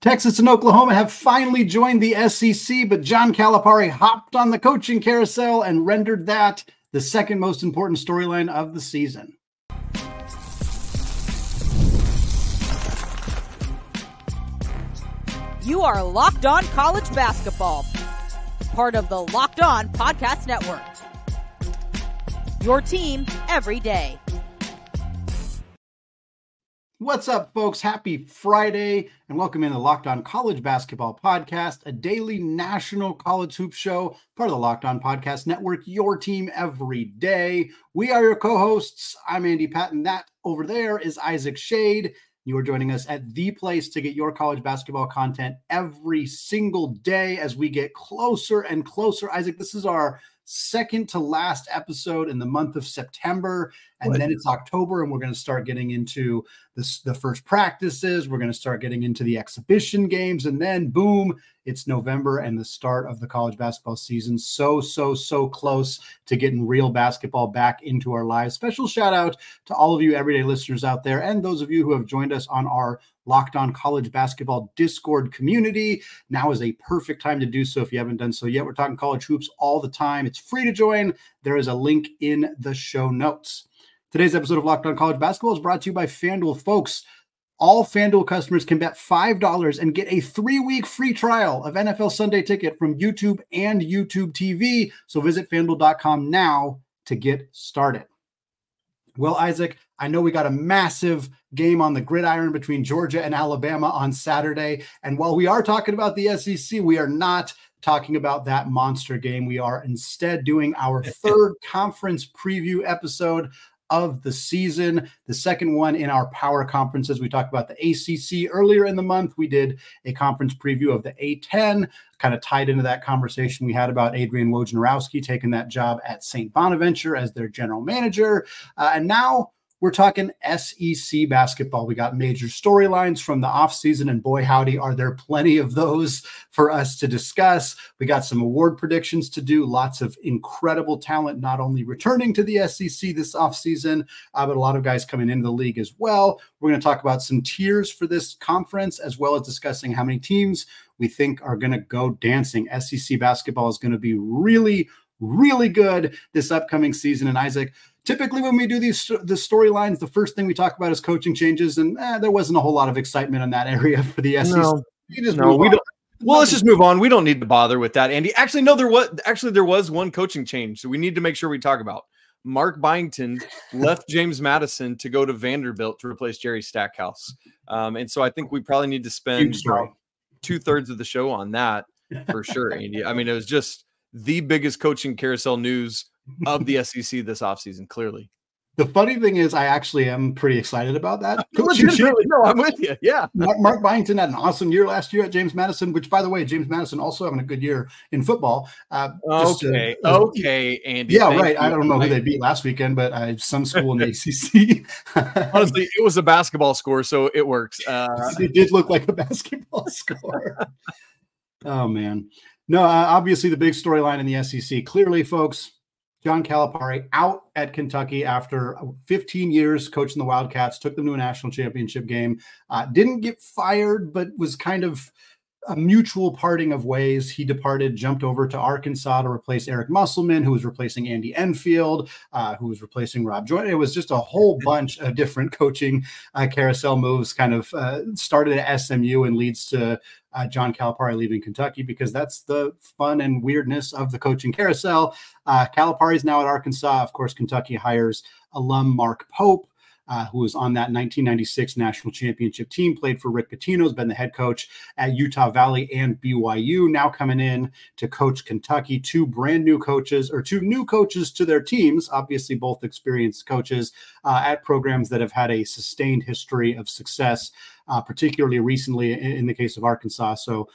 Texas and Oklahoma have finally joined the SEC, but John Calipari hopped on the coaching carousel and rendered that the second most important storyline of the season. You are Locked On College Basketball, part of the Locked On Podcast Network. Your team every day. What's up, folks? Happy Friday, and welcome in the Locked On College Basketball Podcast, a daily national college hoop show, part of the Locked On Podcast Network, your team every day. We are your co-hosts. I'm Andy Patton. That over there is Isaac Shade. You are joining us at the place to get your college basketball content every single day as we get closer and closer. Isaac, this is our second to last episode in the month of September, and then it's October, and we're going to start getting into the first practices. We're going to start getting into the exhibition games, and then boom, it's November and the start of the college basketball season. So close to getting real basketball back into our lives. Special shout out to all of you everyday listeners out there, and those of you who have joined us on our Locked On College Basketball Discord community. Now is a perfect time to do so if you haven't done so yet. We're talking college hoops all the time. It's free to join. There is a link in the show notes. Today's episode of Locked On College Basketball is brought to you by FanDuel. Folks, all FanDuel customers can bet $5 and get a 3-week free trial of NFL Sunday Ticket from YouTube and YouTube TV. So visit FanDuel.com now to get started. Well, Isaac, I know we got a massive game on the gridiron between Georgia and Alabama on Saturday. And while we are talking about the SEC, we are not talking about that monster game. We are instead doing our third conference preview episode of the season, the second one in our power conferences. We talked about the ACC earlier in the month. We did a conference preview of the A10, kind of tied into that conversation we had about Adrian Wojnarowski taking that job at St. Bonaventure as their general manager. And now we're talking SEC basketball. We got major storylines from the offseason, and boy, howdy, are there plenty of those for us to discuss. We got some award predictions to do, lots of incredible talent, not only returning to the SEC this offseason, but a lot of guys coming into the league as well. We're going to talk about some tiers for this conference, as well as discussing how many teams we think are going to go dancing. SEC basketball is going to be really good this upcoming season. And Isaac, typically when we do the storylines, the first thing we talk about is coaching changes, and there wasn't a whole lot of excitement in that area for the SEC. We don't. Well, let's just move on. We don't need to bother with that, Andy. Actually, no, there was one coaching change, so we need to make sure we talk about. Mark Byington left James Madison to go to Vanderbilt to replace Jerry Stackhouse, and so I think we probably need to spend 2/3 of the show on that for sure, Andy. I mean, it was just the biggest coaching carousel news of the SEC this offseason, clearly. The funny thing is, I actually am pretty excited about that. No, I'm with you. Yeah. Mark Byington had an awesome year last year at James Madison, which, by the way, James Madison also having a good year in football. Okay, Andy. Yeah, right. I don't know who they beat last weekend, but some school in the ACC. Honestly, it was a basketball score, so it works. It did look like a basketball score. Oh, man. No, obviously the big storyline in the SEC, clearly, folks, John Calipari out at Kentucky after 15 years coaching the Wildcats, took them to a national championship game, didn't get fired, but was kind of a mutual parting of ways. He departed, jumped over to Arkansas to replace Eric Musselman, who was replacing Andy Enfield, who was replacing Rob Joyner. It was just a whole bunch of different coaching carousel moves, kind of started at SMU and leads to John Calipari leaving Kentucky, because that's the fun and weirdness of the coaching carousel. Calipari is now at Arkansas. Of course, Kentucky hires alum Mark Pope, who was on that 1996 national championship team, played for Rick Pitino, has been the head coach at Utah Valley and BYU, now coming in to coach Kentucky. Two new coaches to their teams, obviously both experienced coaches at programs that have had a sustained history of success, particularly recently in the case of Arkansas. So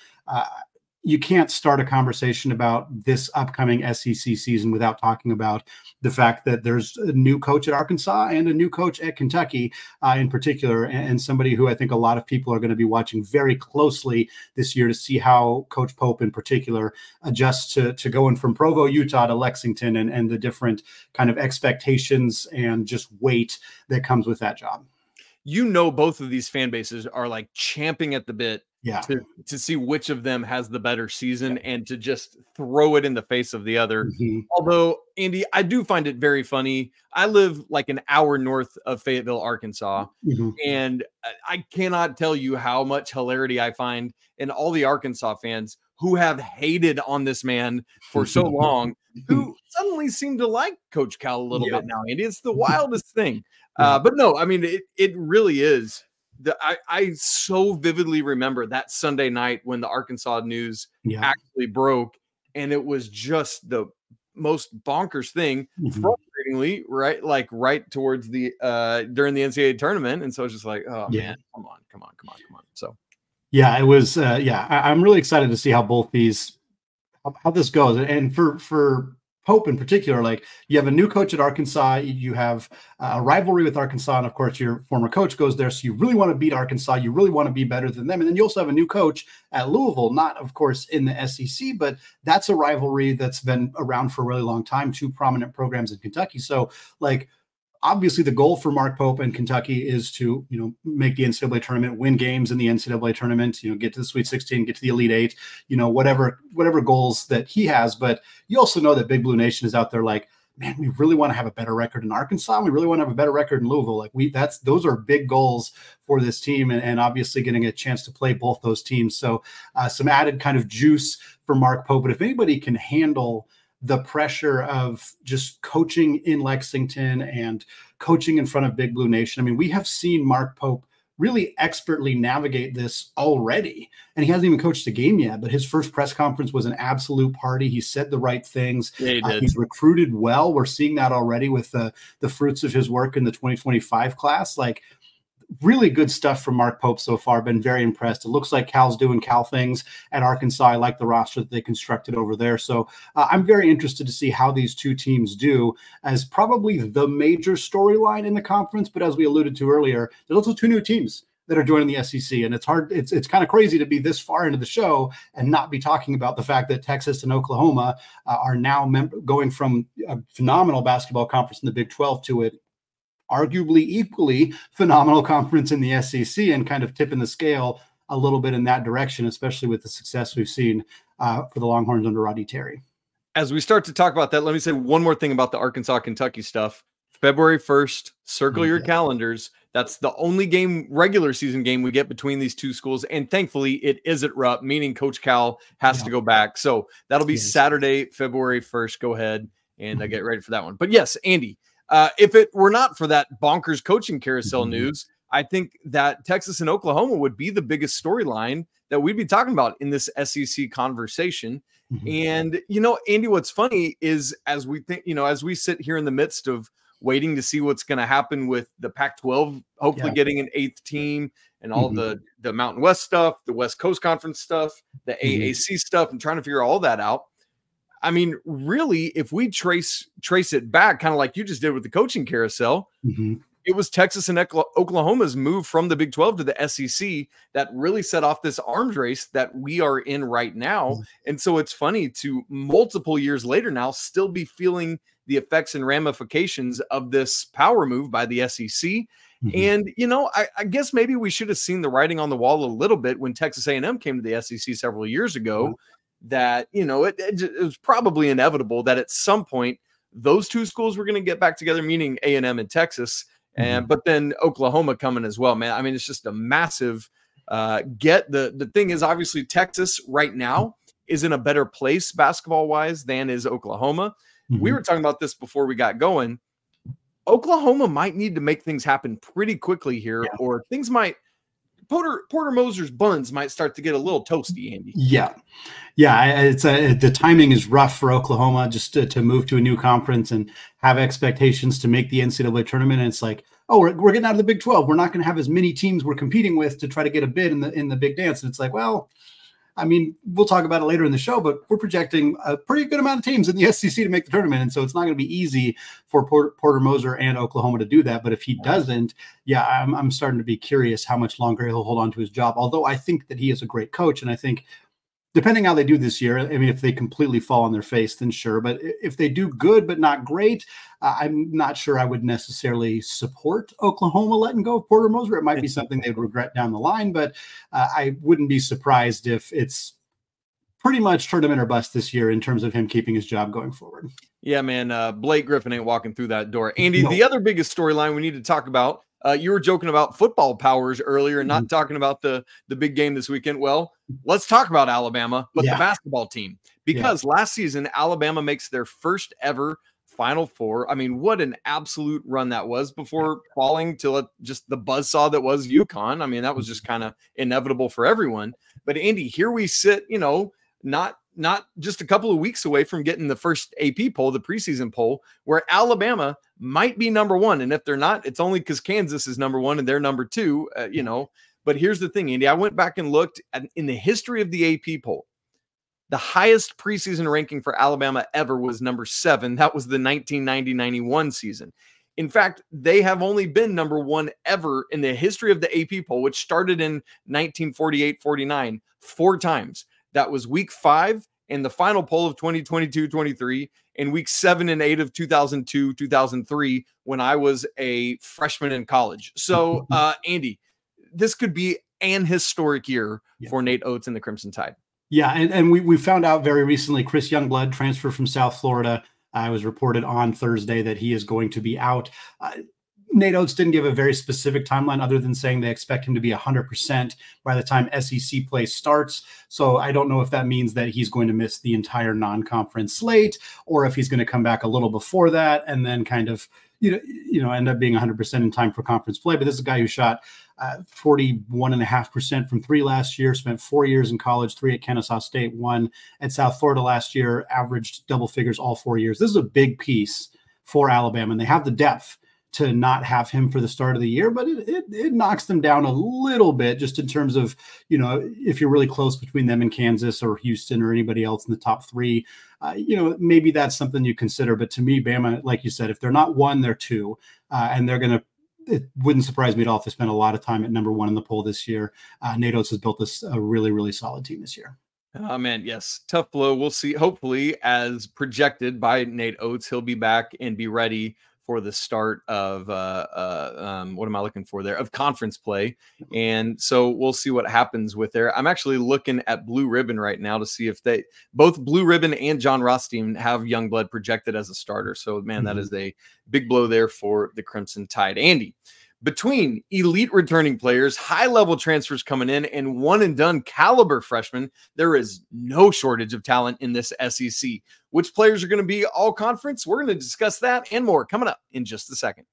you can't start a conversation about this upcoming SEC season without talking about the fact that there's a new coach at Arkansas and a new coach at Kentucky in particular, and somebody who I think a lot of people are going to be watching very closely this year to see how Coach Pope in particular adjusts to going from Provo, Utah to Lexington, and the different kind of expectations and just weight that comes with that job. You know, both of these fan bases are like champing at the bit Yeah. to see which of them has the better season and to just throw it in the face of the other. Mm-hmm. Although, Andy, I do find it very funny. I live like an hour north of Fayetteville, Arkansas, Mm-hmm. and I cannot tell you how much hilarity I find in all the Arkansas fans who have hated on this man for so long, who suddenly seem to like Coach Cal a little bit now, Andy. It's the wildest thing. But no, I mean, it really is. I so vividly remember that Sunday night when the Arkansas news actually broke, and it was just the most bonkers thing, frustratingly, right towards the during the NCAA tournament. And so it's just like, oh man, come on. So yeah, it was I'm really excited to see how both these how this goes. And for Pope in particular, like you have a new coach at Arkansas, you have a rivalry with Arkansas, and of course your former coach goes there, so you really want to beat Arkansas, you really want to be better than them. And then you also have a new coach at Louisville, not of course in the SEC, but that's a rivalry that's been around for a really long time, two prominent programs in Kentucky. So like obviously the goal for Mark Pope and Kentucky is to, make the NCAA tournament, win games in the NCAA tournament, get to the Sweet 16, get to the Elite Eight, whatever goals that he has. But you also know that Big Blue Nation is out there like, man, we really want to have a better record in Arkansas. We really want to have a better record in Louisville. Like those are big goals for this team, and obviously getting a chance to play both those teams. So some added kind of juice for Mark Pope. But if anybody can handle the pressure of just coaching in Lexington and coaching in front of Big Blue Nation. I mean, we have seen Mark Pope really expertly navigate this already, and he hasn't even coached a game yet, but his first press conference was an absolute party. He said the right things. Yeah, he did. He's recruited well. We're seeing that already with the fruits of his work in the 2025 class. Like, really good stuff from Mark Pope so far. Been very impressed. It looks like Cal's doing Cal things at Arkansas. I like the roster that they constructed over there. So I'm very interested to see how these two teams do as probably the major storyline in the conference. But as we alluded to earlier, there's also two new teams that are joining the SEC. And it's hard. It's kind of crazy to be this far into the show and not be talking about the fact that Texas and Oklahoma are now going from a phenomenal basketball conference in the Big 12 to it arguably equally phenomenal conference in the SEC, and kind of tipping the scale a little bit in that direction, especially with the success we've seen for the Longhorns under Rodney Terry. As we start to talk about that, let me say one more thing about the Arkansas-Kentucky stuff. February 1st, circle your calendars. That's the only regular season game we get between these two schools. And thankfully it is at Rupp, meaning Coach Cal has to go back. So that'll be Saturday, February 1st. Go ahead and get ready for that one. But yes, Andy, if it were not for that bonkers coaching carousel news, I think that Texas and Oklahoma would be the biggest storyline that we'd be talking about in this SEC conversation. And, Andy, what's funny is as we sit here in the midst of waiting to see what's going to happen with the Pac-12, hopefully getting an 8th team and all the Mountain West stuff, the West Coast Conference stuff, the AAC stuff, and trying to figure all that out. I mean, really, if we trace it back, kind of like you just did with the coaching carousel, it was Texas and Oklahoma's move from the Big 12 to the SEC that really set off this arms race that we are in right now. And so it's funny to multiple years later now still be feeling the effects and ramifications of this power move by the SEC. And, I guess maybe we should have seen the writing on the wall a little bit when Texas A&M came to the SEC several years ago. That, it was probably inevitable that at some point those two schools were going to get back together, meaning A&M and Texas, but then Oklahoma coming as well, man. I mean, it's just a massive get. The thing is, obviously, Texas right now is in a better place basketball-wise than is Oklahoma. We were talking about this before we got going. Oklahoma might need to make things happen pretty quickly here, or things might – Porter Moser's buns might start to get a little toasty, Andy. Yeah. It's the timing is rough for Oklahoma just to move to a new conference and have expectations to make the NCAA tournament. And it's like, oh, we're getting out of the Big 12. We're not going to have as many teams we're competing with to try to get a bid in the Big Dance. And it's like, well, I mean, we'll talk about it later in the show, but we're projecting a pretty good amount of teams in the SEC to make the tournament. And so it's not going to be easy for Porter Moser and Oklahoma to do that. But if he doesn't, I'm starting to be curious how much longer he'll hold on to his job. Although I think that he is a great coach. And I think depending how they do this year, I mean, if they completely fall on their face, then sure. But if they do good but not great, I'm not sure I would necessarily support Oklahoma letting go of Porter Moser. It might be something they would regret down the line, but I wouldn't be surprised if it's pretty much tournament or bust this year in terms of him keeping his job going forward. Yeah, man. Blake Griffin ain't walking through that door. Andy, the other biggest storyline we need to talk about, you were joking about football powers earlier and not talking about the big game this weekend. Well, let's talk about Alabama, but the basketball team, because last season, Alabama makes their first ever Final Four. I mean, what an absolute run that was before falling to just the buzzsaw that was UConn. I mean, that was just kind of inevitable for everyone. But Andy, here we sit, not just a couple of weeks away from getting the first AP poll, the preseason poll, where Alabama might be number one. And if they're not, it's only because Kansas is number one and they're number two, But here's the thing, Andy, I went back and looked in the history of the AP poll. The highest preseason ranking for Alabama ever was number 7. That was the 1990-91 season. In fact, they have only been number 1 ever in the history of the AP poll, which started in 1948-49, 4 times. That was week 5 and the final poll of 2022-23, and week 7 and 8 of 2002-2003 when I was a freshman in college. So, Andy, this could be an historic year for Nate Oates and the Crimson Tide. Yeah, and we found out very recently Chris Youngblood transferred from South Florida. It was reported on Thursday that he is going to be out. Nate Oates didn't give a very specific timeline other than saying they expect him to be 100% by the time SEC play starts. So I don't know if that means that he's going to miss the entire non-conference slate or if he's going to come back a little before that and then kind of, end up being 100% in time for conference play. But this is a guy who shot 41.5% from 3 last year, spent 4 years in college, 3 at Kennesaw State, 1 at South Florida last year, averaged double figures all 4 years. This is a big piece for Alabama, and they have the depth to not have him for the start of the year, but it knocks them down a little bit just in terms of, if you're really close between them and Kansas or Houston or anybody else in the top 3, maybe that's something you consider. But to me, Bama, like you said, if they're not 1, they're 2, and they're going to, it wouldn't surprise me at all if they spent a lot of time at number 1 in the poll this year. Nate Oates has built this a really, really solid team this year. Oh, man, yes. Tough blow. We'll see. Hopefully, as projected by Nate Oates, he'll be back and be ready for the start of what am I looking for there? Of conference play. And so we'll see what happens with there. I'm actually looking at Blue Ribbon right now to see if both Blue Ribbon and John Rothstein have Youngblood projected as a starter. So, man, that is a big blow there for the Crimson Tide. Andy, between elite returning players, high-level transfers coming in, and one-and-done caliber freshmen, there is no shortage of talent in this SEC. Which players are going to be all-conference? We're going to discuss that and more coming up in just a second.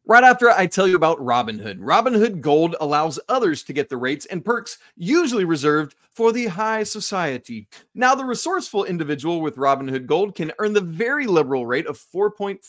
Right after I tell you about Robinhood. Robinhood Gold allows others to get the rates and perks usually reserved for the high society. Now, the resourceful individual with Robinhood Gold can earn the very liberal rate of 4.5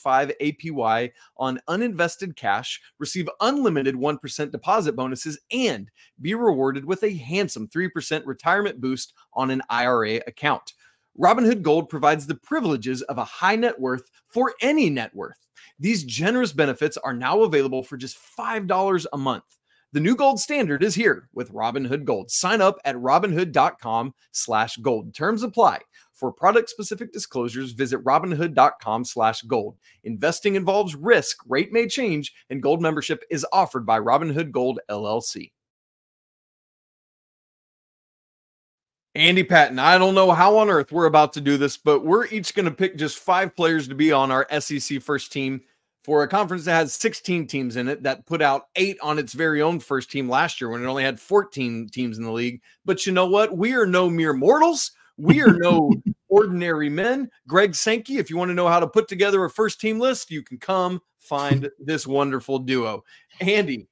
APY on uninvested cash, receive unlimited 1% deposit bonuses, and be rewarded with a handsome 3% retirement boost on an IRA account. Robinhood Gold provides the privileges of a high net worth for any net worth. These generous benefits are now available for just $5 a month. The new gold standard is here with Robinhood Gold. Sign up at robinhood.com/gold. Terms apply. For product-specific disclosures, visit robinhood.com/gold. Investing involves risk, rate may change, and gold membership is offered by Robinhood Gold LLC. Andy Patton, I don't know how on earth we're about to do this, but we're each going to pick just 5 players to be on our SEC first team for a conference that has 16 teams in it that put out 8 on its very own first team last year when it only had 14 teams in the league. But you know what? We are no mere mortals. We are no ordinary men. Greg Sankey, if you want to know how to put together a first team list, you can come find this wonderful duo. Andy,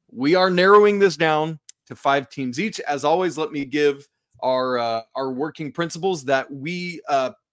we are narrowing this down to 5 teams each. As always, let me give our working principles that we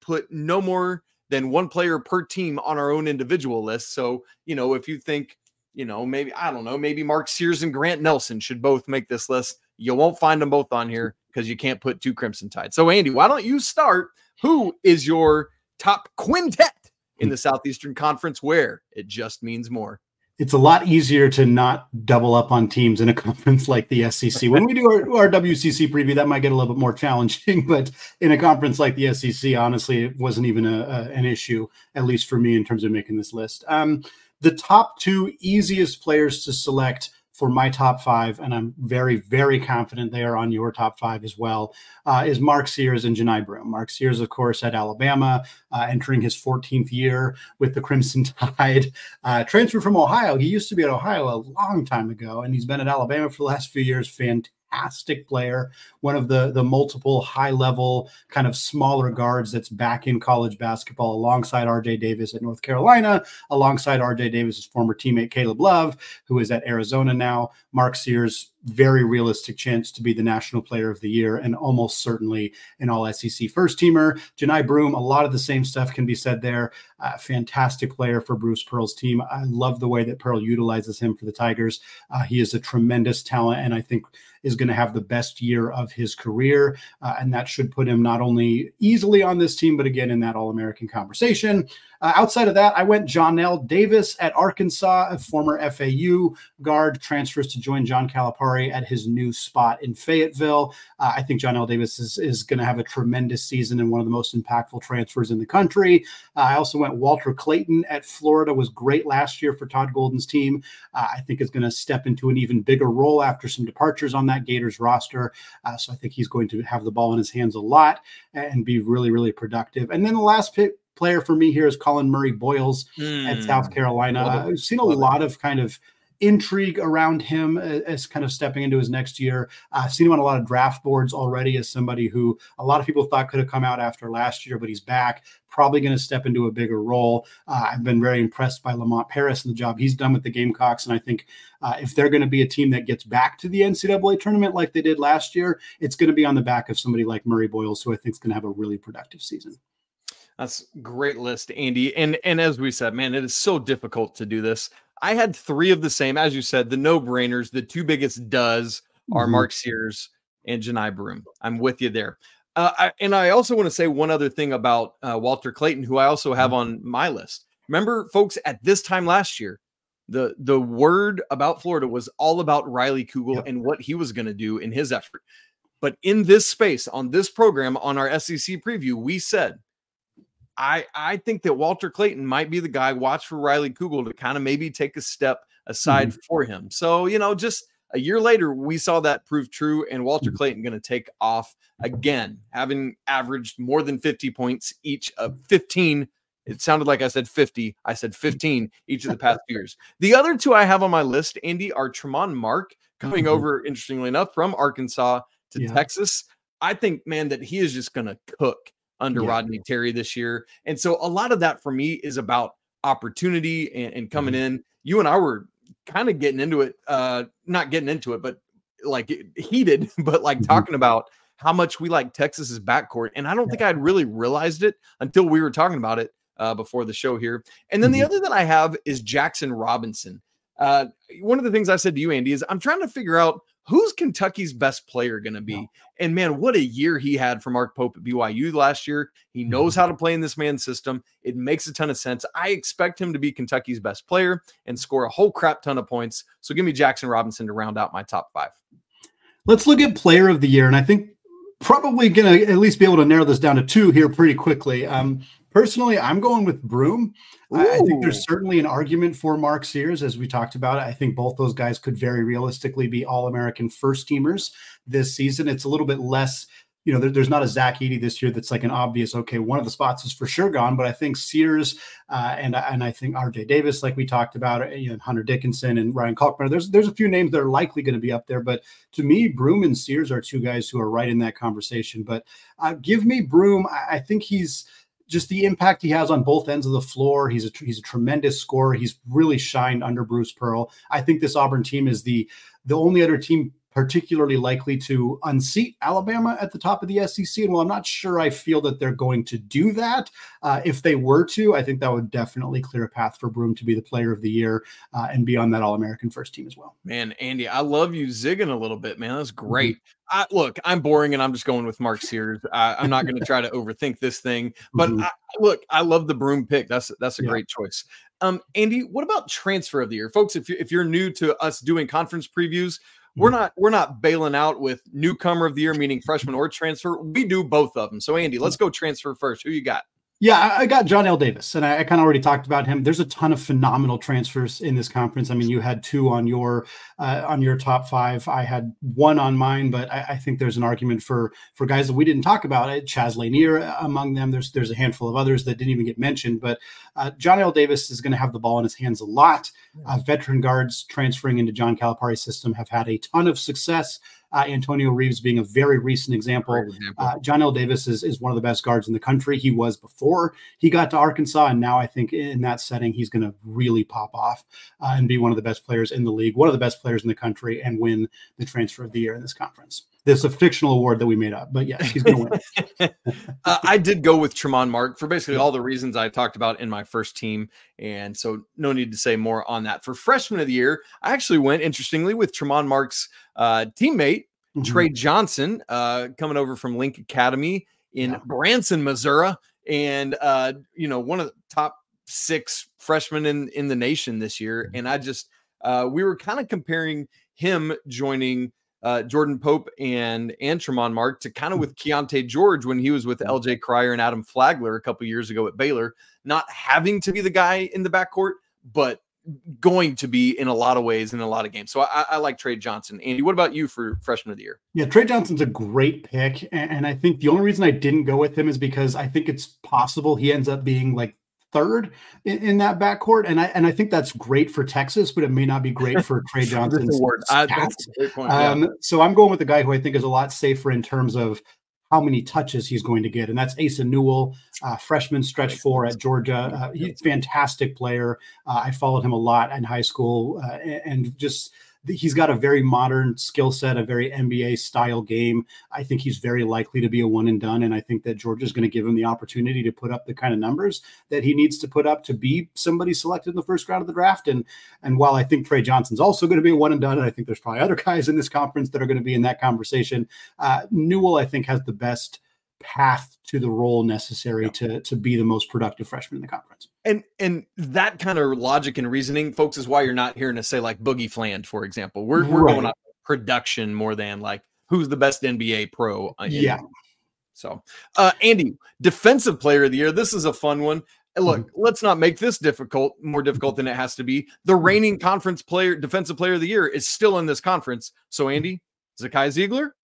put no more than 1 player per team on our own individual list. So, if you think, maybe, I don't know, maybe Mark Sears and Grant Nelson should both make this list, you won't find them both on here because you can't put 2 Crimson Tide. So, Andy, why don't you start? Who is your top quintet in the Southeastern Conference where it just means more? It's a lot easier to not double up on teams in a conference like the SEC. When we do our WCC preview, that might get a little bit more challenging, but in a conference like the SEC, honestly, it wasn't even an issue, at least for me in terms of making this list. The top 2 easiest players to select for my top 5, and I'm very, very confident they are on your top 5 as well, is Mark Sears and Johni Broome. Mark Sears, of course, at Alabama, entering his 14th year with the Crimson Tide, transferred from Ohio. He used to be at Ohio a long time ago, and he's been at Alabama for the last few years. Fantastic player, one of the multiple high-level kind of smaller guards that's back in college basketball alongside RJ Davis at North Carolina, alongside RJ Davis's former teammate Caleb Love, who is at Arizona now. Mark Sears, very realistic chance to be the National Player of the Year and almost certainly an all-SEC first-teamer. Johni Broome, a lot of the same stuff can be said there. Fantastic player for Bruce Pearl's team. I love the way that Pearl utilizes him for the Tigers. He is a tremendous talent, and I think is going to have the best year of his career, and that should put him not only easily on this team, but again in that All-American conversation. Outside of that, I went Johnell Davis at Arkansas, a former FAU guard, transfers to join John Calipari at his new spot in Fayetteville. I think Johnell Davis is going to have a tremendous season and one of the most impactful transfers in the country. I also went Walter Clayton at Florida, was great last year for Todd Golden's team. I think is going to step into an even bigger role after some departures on that Gators roster. So I think he's going to have the ball in his hands a lot and be really, really productive. And then the last player for me here is Colin Murray Boyles at South Carolina. I've seen a lot of kind of intrigue around him as kind of stepping into his next year. I've seen him on a lot of draft boards already as somebody who a lot of people thought could have come out after last year, but he's back, probably going to step into a bigger role. I've been very impressed by Lamont Paris and the job he's done with the Gamecocks. And I think if they're going to be a team that gets back to the NCAA tournament like they did last year, it's going to be on the back of somebody like Murray Boyles, who I think is going to have a really productive season. That's a great list, Andy. And as we said, man, it is so difficult to do this. I had 3 of the same, as you said, the no-brainers. The 2 biggest does are Mark Sears and Johni Broome. I'm with you there. And I also want to say one other thing about Walter Clayton, who I also have on my list. Remember, folks, at this time last year, the word about Florida was all about Riley Kugel and what he was going to do in his effort. But in this space, on this program, on our SEC preview, we said, I think that Walter Clayton might be the guy. Watch for Riley Kugel to kind of maybe take a step aside for him. So, you know, just a year later, we saw that prove true, and Walter Clayton going to take off again, having averaged more than 50 points each of 15. It sounded like I said 50. I said 15 each of the past years. The other 2 I have on my list, Andy, are Tremont Mark coming over, interestingly enough, from Arkansas to Texas. I think, man, that he is just going to cook under Rodney Terry this year. And so a lot of that for me is about opportunity and coming in. You and I were kind of getting into it, not getting into it, but like heated, but like talking about how much we like Texas's backcourt. And I don't think I'd really realized it until we were talking about it before the show here. And then the other that I have is Jackson Robinson. One of the things I said to you, Andy, is I'm trying to figure out who's Kentucky's best player going to be. And man, what a year he had for Mark Pope at BYU last year. He knows how to play in this man's system. It makes a ton of sense. I expect him to be Kentucky's best player and score a whole crap ton of points. So give me Jackson Robinson to round out my top 5. Let's look at player of the year. And I think probably going to at least be able to narrow this down to 2 here pretty quickly. Personally, I'm going with Broome. I think there's certainly an argument for Mark Sears, as we talked about. I think both those guys could very realistically be All-American first-teamers this season. It's a little bit less, you know, there's not a Zach Edey this year that's like an obvious, okay, one of the spots is for sure gone, but I think Sears and I think RJ Davis, like we talked about, you know, Hunter Dickinson and Ryan Kalkbrenner, there's a few names that are likely going to be up there, but to me, Broome and Sears are 2 guys who are right in that conversation. But give me Broome. I think he's just the impact he has on both ends of the floor. He's a tremendous scorer. He's really shined under Bruce Pearl. I think this Auburn team is the only other team particularly likely to unseat Alabama at the top of the SEC. And while I'm not sure I feel that they're going to do that, if they were to, I think that would definitely clear a path for Broome to be the player of the year and be on that All-American first team as well. Man, Andy, I love you zigging a little bit, man. That's great. Look, I'm boring and I'm just going with Mark Sears. I'm not going to try to overthink this thing, but I love the Broome pick. That's a great choice. Andy, what about transfer of the year? Folks, if you're new to us doing conference previews, we're not bailing out with newcomer of the year, meaning freshman or transfer. We do both of them. So Andy, let's go transfer first. Who you got? Yeah, I got John L. Davis, and I kind of already talked about him. There's a ton of phenomenal transfers in this conference. I mean, you had two on your top five. I had one on mine, but I think there's an argument for guys that we didn't talk about. Chaz Lanier among them. There's a handful of others that didn't even get mentioned, but John L. Davis is going to have the ball in his hands a lot. Veteran guards transferring into John Calipari's system have had a ton of success. Antonio Reeves being a very recent example. John L. Davis is one of the best guards in the country. He was before he got to Arkansas, and now I think in that setting, he's going to really pop off and be one of the best players in the league, one of the best players in the country, and win the transfer of the year in this conference. This is a fictional award that we made up, but yes, he's going to win. I did go with Tremont Mark for basically all the reasons I talked about in my first team, and so no need to say more on that. For freshman of the year, I actually went, interestingly, with Tremont Mark's teammate, Trey Johnson, coming over from Link Academy in Branson, Missouri, and one of the top 6 freshmen in the nation this year. And I just we were kind of comparing him joining Jordan Pope and Tremont Mark to kind of with Keontae George when he was with LJ Cryer and Adam Flagler a couple years ago at Baylor, not having to be the guy in the backcourt, but going to be in a lot of ways in a lot of games. So I like Trey Johnson. Andy, what about you for freshman of the year? Yeah, Trey Johnson's a great pick. And I think the only reason I didn't go with him is because I think it's possible he ends up being like third in that backcourt. And I think that's great for Texas, but it may not be great for Trey Johnson's stats. So I'm going with the guy who I think is a lot safer in terms of how many touches he's going to get. And that's Asa Newell, freshman stretch 4 at Georgia. He's a fantastic player. I followed him a lot in high school and just he's got a very modern skill set, a very NBA style game. I think he's very likely to be a one and done. And I think that Georgia's going to give him the opportunity to put up the kind of numbers that he needs to put up to be somebody selected in the first round of the draft. And while I think Trey Johnson's also going to be a one and done, and I think there's probably other guys in this conference that are going to be in that conversation, Newell, I think, has the best path to the role necessary to be the most productive freshman in the conference. And that kind of logic and reasoning, folks, is why you're not hearing us say like Boogie Fland, for example. We're going off production more than like who's the best NBA pro. So, Andy, defensive player of the year. This is a fun one. Look, let's not make this more difficult than it has to be. The reigning conference defensive player of the year is still in this conference. So, Andy, Zakai Ziegler.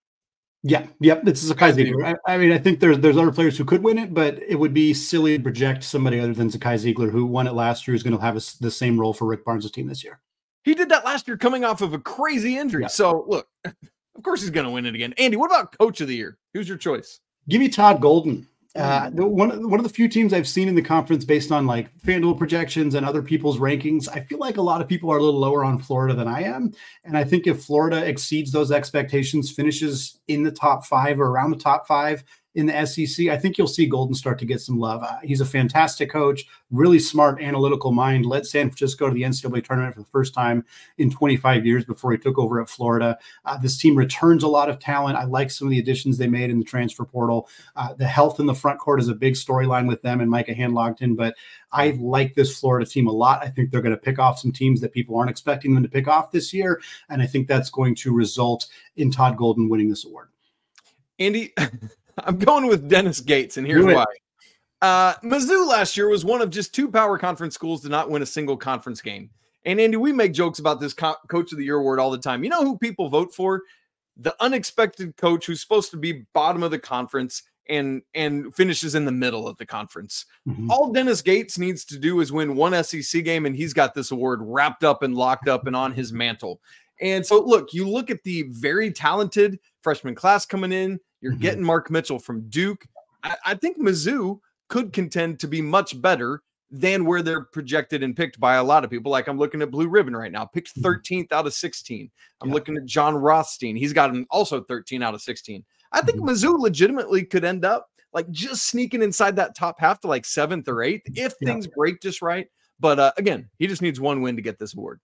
Yep. This is Zakai Ziegler. I mean, I think there's other players who could win it, but it would be silly to project somebody other than Zakai Ziegler, who won it last year, is going to have the same role for Rick Barnes' team this year. He did that last year coming off of a crazy injury. So, look, of course he's going to win it again. Andy, what about coach of the year? Who's your choice? Give me Todd Golden. One of the few teams I've seen in the conference based on like FanDuel projections and other people's rankings. I feel like a lot of people are a little lower on Florida than I am. And I think if Florida exceeds those expectations, finishes in the top 5 or around the top 5 in the SEC, I think you'll see Golden start to get some love. He's a fantastic coach, really smart, analytical mind, led San Francisco to the NCAA tournament for the first time in 25 years before he took over at Florida. This team returns a lot of talent. I like some of the additions they made in the transfer portal. The health in the front court is a big storyline with them and Micah Handlogton, but I like this Florida team a lot. I think they're going to pick off some teams that people aren't expecting them to pick off this year, and I think that's going to result in Todd Golden winning this award. Andy, I'm going with Dennis Gates, and here's why. Mizzou last year was one of just 2 power conference schools to not win a single conference game. And Andy, we make jokes about this Coach of the Year award all the time. You know who people vote for? The unexpected coach who's supposed to be bottom of the conference and finishes in the middle of the conference. All Dennis Gates needs to do is win one SEC game, and he's got this award wrapped up and locked up and on his mantle. And so, look, you look at the very talented freshman class coming in. You're getting Mark Mitchell from Duke. I think Mizzou could contend to be much better than where they're projected and picked by a lot of people. Like I'm looking at Blue Ribbon right now, picked 13th out of 16. I'm looking at John Rothstein. He's got him also 13 out of 16. I think Mizzou legitimately could end up like just sneaking inside that top half to like 7th or 8th if things break just right. But again, he just needs one win to get this award.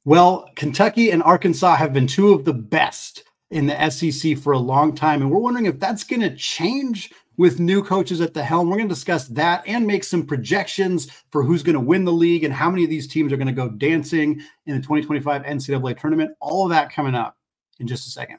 Well, Kentucky and Arkansas have been two of the best in the SEC for a long time, and we're wondering if that's going to change with new coaches at the helm. We're going to discuss that and make some projections for who's going to win the league and how many of these teams are going to go dancing in the 2025 NCAA tournament. All of that coming up in just a second.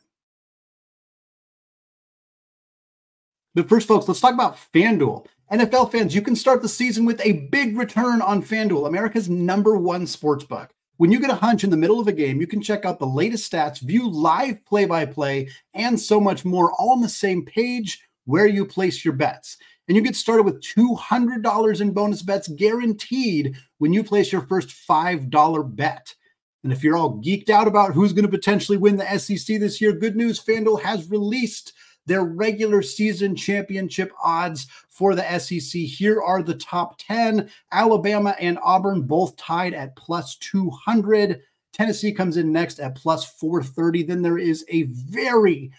But first, folks, let's talk about FanDuel. NFL fans, you can start the season with a big return on FanDuel, America's #1 sportsbook. When you get a hunch in the middle of a game, you can check out the latest stats, view live play-by-play, and so much more, all on the same page where you place your bets. And you get started with $200 in bonus bets guaranteed when you place your first $5 bet. And if you're all geeked out about who's going to potentially win the SEC this year, good news, FanDuel has released their regular season championship odds for the SEC. Here are the top 10. Alabama and Auburn both tied at plus 200. Tennessee comes in next at plus 430. Then there is a very,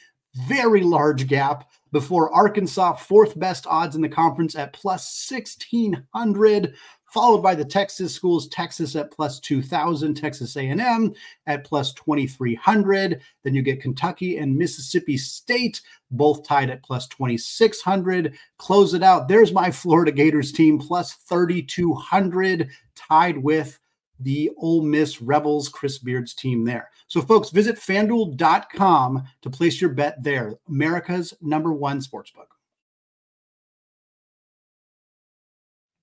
very large gap before Arkansas, fourth best odds in the conference at plus 1,600. Followed by the Texas schools, Texas at plus 2,000, Texas A&M at plus 2,300. Then you get Kentucky and Mississippi State, both tied at plus 2,600. Close it out. There's my Florida Gators team, plus 3,200, tied with the Ole Miss Rebels, Chris Beard's team there. So, folks, visit FanDuel.com to place your bet there. America's #1 sportsbook.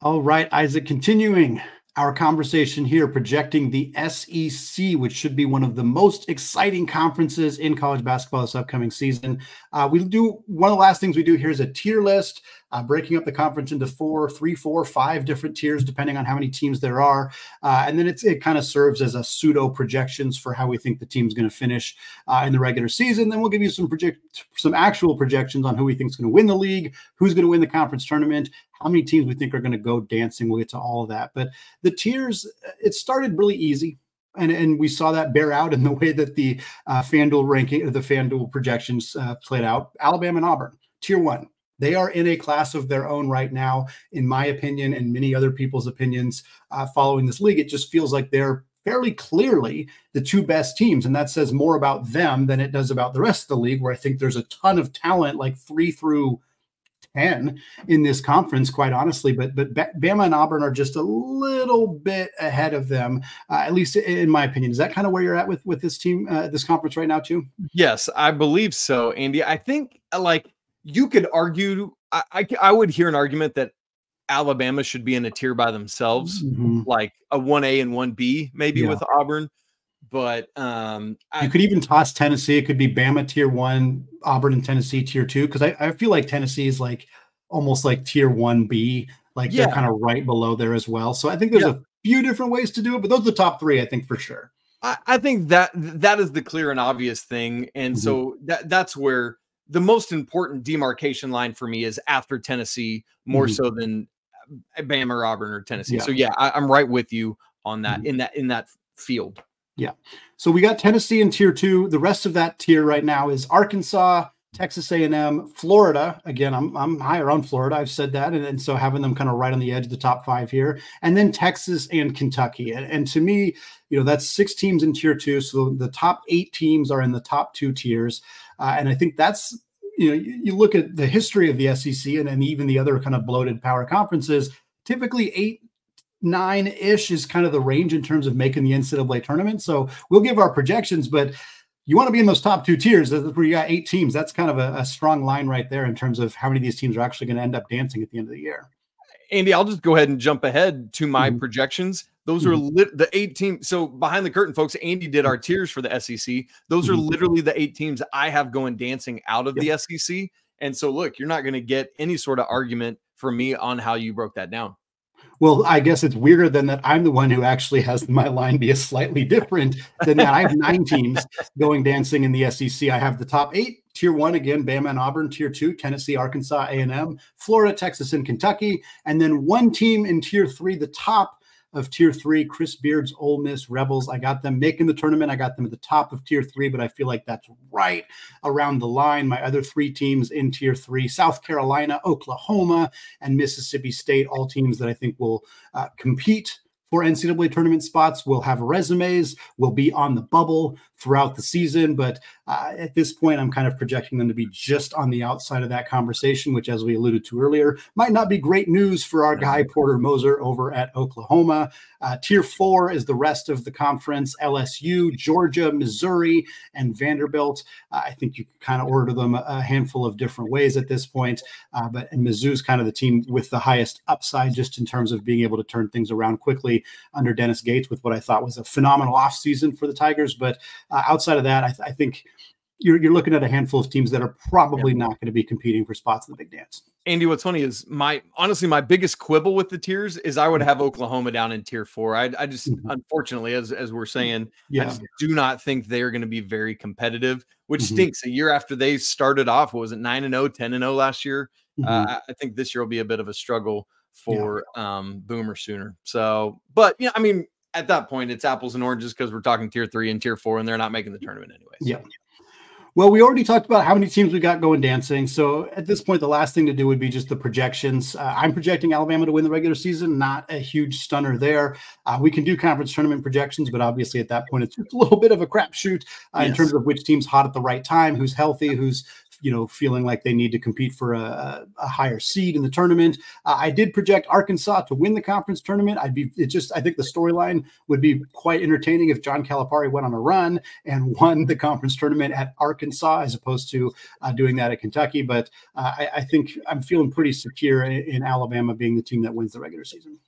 All right, Isaac, continuing our conversation here, projecting the SEC, which should be one of the most exciting conferences in college basketball this upcoming season. One of the last things we do here is a tier list, breaking up the conference into 3, 4, 5 different tiers, depending on how many teams there are. And then it kind of serves as a pseudo projections for how we think the team's going to finish in the regular season. Then we'll give you some actual projections on who we think is going to win the league, who's going to win the conference tournament, how many teams we think are going to go dancing. We'll get to all of that. But the tiers, it started really easy. And we saw that bear out in the way that the FanDuel ranking, the FanDuel projections played out. Alabama and Auburn, tier 1. They are in a class of their own right now, in my opinion, and many other people's opinions following this league. It just feels like they're fairly clearly the two best teams. And that says more about them than it does about the rest of the league, where I think there's a ton of talent, like 3 through 10 in this conference, quite honestly, but Bama and Auburn are just a little bit ahead of them, at least in my opinion. Is that kind of where you're at with this team, this conference right now too? Yes, I believe so, Andy. I think like you could argue, I would hear an argument that Alabama should be in a tier by themselves, like a 1A and 1B, maybe with Auburn. But you could even toss Tennessee. It could be Bama tier 1, Auburn and Tennessee tier 2, because I feel like Tennessee is like almost like tier 1B, like they're kind of right below there as well. So I think there's a few different ways to do it, but those are the top 3, I think, for sure. I think that is the clear and obvious thing, and so that's where the most important demarcation line for me is after Tennessee, more so than Bama or Auburn or Tennessee. So I'm right with you on that in that field. Yeah. So we got Tennessee in tier 2. The rest of that tier right now is Arkansas, Texas A&M, Florida. Again, I'm higher on Florida. I've said that. And so having them kind of right on the edge of the top 5 here. And then Texas and Kentucky. And to me, that's 6 teams in tier 2. So the top 8 teams are in the top 2 tiers. And I think that's, you look at the history of the SEC and even the other kind of bloated power conferences, typically 8-9-ish is kind of the range in terms of making the NCAA tournament. So we'll give our projections, but you want to be in those top 2 tiers where you got 8 teams. That's kind of a strong line right there in terms of how many of these teams are actually going to end up dancing at the end of the year. Andy, I'll just go ahead and jump ahead to my projections. Those are the 8 teams. So behind the curtain, folks, Andy did our tiers for the SEC. Those are literally the 8 teams I have going dancing out of the SEC. And so, look, you're not going to get any sort of argument from me on how you broke that down. Well, I guess it's weirder than that I'm the one who actually has my line be a slightly different than that. I have 9 teams going dancing in the SEC. I have the top 8 Tier 1, again, Bama and Auburn. Tier 2, Tennessee, Arkansas, A&M, Florida, Texas, and Kentucky. And then one team in Tier 3, the top of Tier 3, Chris Beard's Ole Miss Rebels. I got them making the tournament. I got them at the top of Tier 3, but I feel like that's right around the line. My other 3 teams in Tier 3, South Carolina, Oklahoma, and Mississippi State, all teams that I think will compete for NCAA tournament spots, will have resumes, will be on the bubble throughout the season. But at this point, I'm kind of projecting them to be just on the outside of that conversation, which, as we alluded to earlier, might not be great news for our guy Porter Moser over at Oklahoma. Tier 4 is the rest of the conference: LSU, Georgia, Missouri, and Vanderbilt. I think you can kind of order them a handful of different ways at this point. But Mizzou's kind of the team with the highest upside, just in terms of being able to turn things around quickly under Dennis Gates, with what I thought was a phenomenal offseason for the Tigers. But outside of that, I think you're looking at a handful of teams that are probably not going to be competing for spots in the big dance. Andy, what's funny is honestly, my biggest quibble with the tiers is I would have Oklahoma down in Tier 4. I just, unfortunately, as we're saying, I just do not think they're going to be very competitive, which stinks. A year after they started off, what was it, 9-0, 10-0 last year? I think this year will be a bit of a struggle for Boomer Sooner. So, but I mean, at that point, it's apples and oranges, because we're talking Tier 3 and Tier 4, and they're not making the tournament anyway. So. Yeah. Well, we already talked about how many teams we got going dancing. So at this point, the last thing to do would be just the projections. I'm projecting Alabama to win the regular season. Not a huge stunner there. We can do conference tournament projections, but obviously at that point, it's a little bit of a crapshoot in terms of which team's hot at the right time, who's healthy, who's feeling like they need to compete for a higher seed in the tournament. I did project Arkansas to win the conference tournament. I think the storyline would be quite entertaining if John Calipari went on a run and won the conference tournament at Arkansas, as opposed to doing that at Kentucky. But I think I'm feeling pretty secure in Alabama being the team that wins the regular season.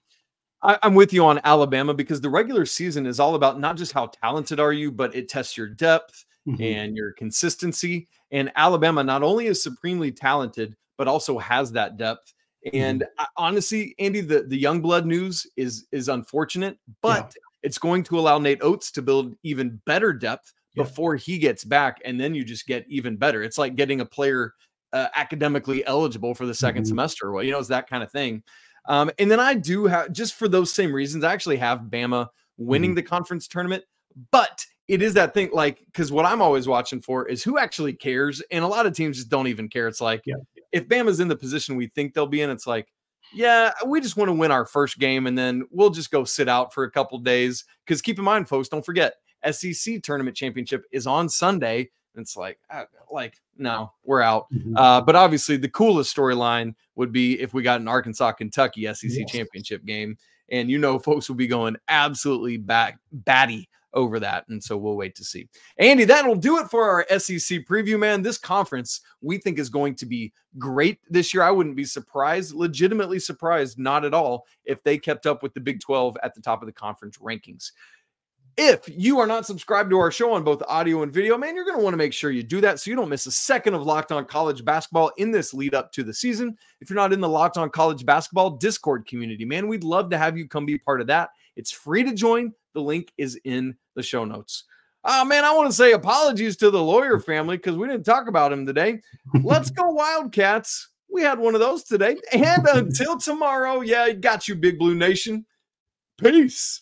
I'm with you on Alabama, because the regular season is all about not just how talented are you, but it tests your depth and your consistency. And Alabama not only is supremely talented, but also has that depth. And honestly, Andy, the young blood news is unfortunate, but it's going to allow Nate Oates to build even better depth before he gets back. And then you just get even better. It's like getting a player academically eligible for the second semester. Well, it's that kind of thing. And then I do have, just for those same reasons, I actually have Bama winning the conference tournament. But it is that thing, like, because what I'm always watching for is who actually cares. And a lot of teams just don't even care. It's like, if Bama's in the position we think they'll be in, it's like, yeah, we just want to win our first game, and then we'll just go sit out for a couple days. Because keep in mind, folks, don't forget, SEC tournament championship is on Sunday. And it's like, no, we're out. But obviously the coolest storyline would be if we got an Arkansas-Kentucky SEC championship game. And folks will be going absolutely batty over that. And so we'll wait to see. Andy, that'll do it for our SEC preview, man. This conference we think is going to be great this year. I wouldn't be surprised, legitimately surprised, not at all, if they kept up with the Big 12 at the top of the conference rankings. If you are not subscribed to our show on both audio and video, man, you're going to want to make sure you do that so you don't miss a second of Locked On College Basketball in this lead up to the season. If you're not in the Locked On College Basketball Discord community, man, we'd love to have you come be part of that. It's free to join. The link is in the show notes. Man, I want to say apologies to the lawyer family because we didn't talk about him today. Let's go Wildcats. We had one of those today. And until tomorrow, got you, Big Blue Nation. Peace.